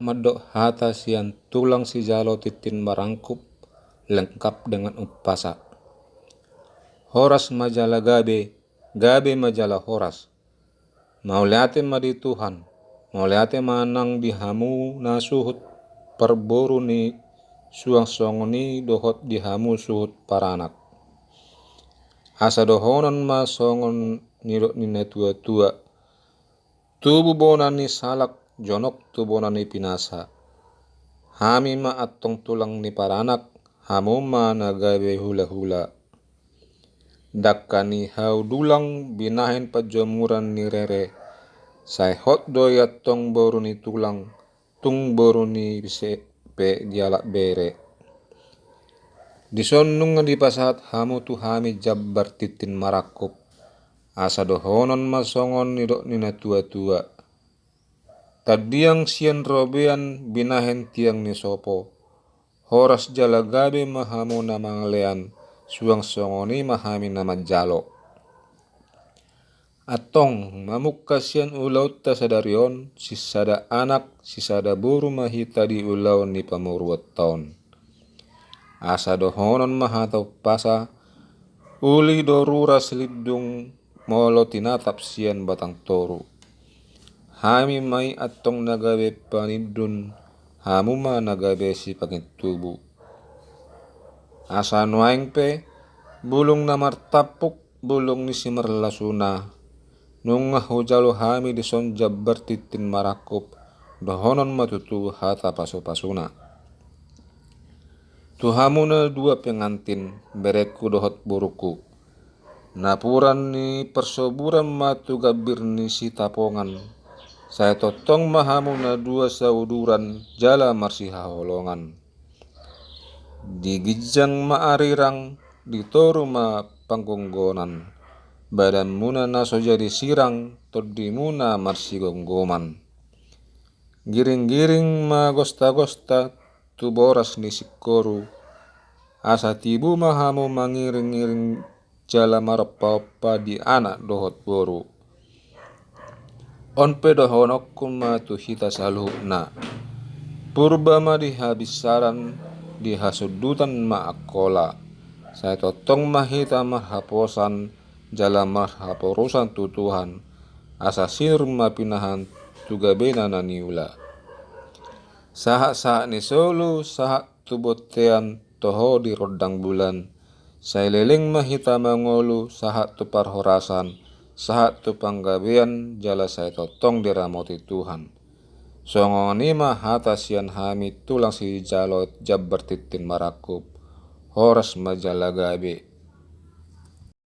madok hata sian tulang si jalo titin marangkup lengkap dengan upasa. Horas majala gabe, gabe majala horas. Mauliate madi Tuhan, mauliate manang dihamu na suhut perboru ni suang songoni dohot dihamu suhut paranak. Asa dohonan ma songon nirok ni tua-tua. Tubu bonan ni salak jonok tu bonan ni pinasa. Hami ma atong tulang ni paranak, hamu ma nagabe hula-hula. Dakka ni hau dulang binahin pajomuran ni rere. Sai hot doi atong boru ni tulang, tung boru ni bise pe dialak bere. Disonnung di pasat hamu tu hami jabbar titin marakup. Asa dohonon masongon nidok nina tua-tua. Tadiang sian robean binahen tiang ni sopo. Horas jalagabe mahamu na manglean. Suang songoni mahami na majalo. Atong mamukka sian ulau ta sadarion. Sisada anak, sisada buru mahita di ulau ni pamuruat taon. Asa dohonon mahatau pasa. Uli dorura selidung molo tinatap sian batang toru. Hami mai atong nagabe panidun, hamu ma nagabe si pangit tubu. Asa nuaing pe, bulung na martapuk, bulung ni si marlasuna. Nunga hujalo hami dison jabbar titin marakup, dohonon matutu hata paso-pasuna. Tuhamu na dua pengantin, bereku dohot buruku. Napuran ni persoburan matu gabir ni si tapongan. Saya totong mahamu na dua sauduran jala marsiha holongan. Digijang maarirang ditoru ma panggonggonan. Badan muna naso jadi sirang todi muna marsigonggoman. Giring-giring ma gosta-gosta tu boras ni sikoru. Asa tibu mahamu mangiring-iring jala marapa-pa di anak dohot boru. Onpe dohonokku ma tu hita saluhna. Purba ma dihabisaran dihasudutan ma akola. Saya totong mahita marhaposan jala marhaporusan tu Tuhan. Asa sinur ma pinahan tugabena na niula. Sahak-sahak ni solu sahak tu botean toho di rodang bulan. Saya leleng mahita mangolu sahak tu parhorasan. Sahat tu panggabean jala saya totong diramoti Tuhan. Songoni mah hata sian hami tulang si jalot jabbar titin marakup. Horas majala gabe.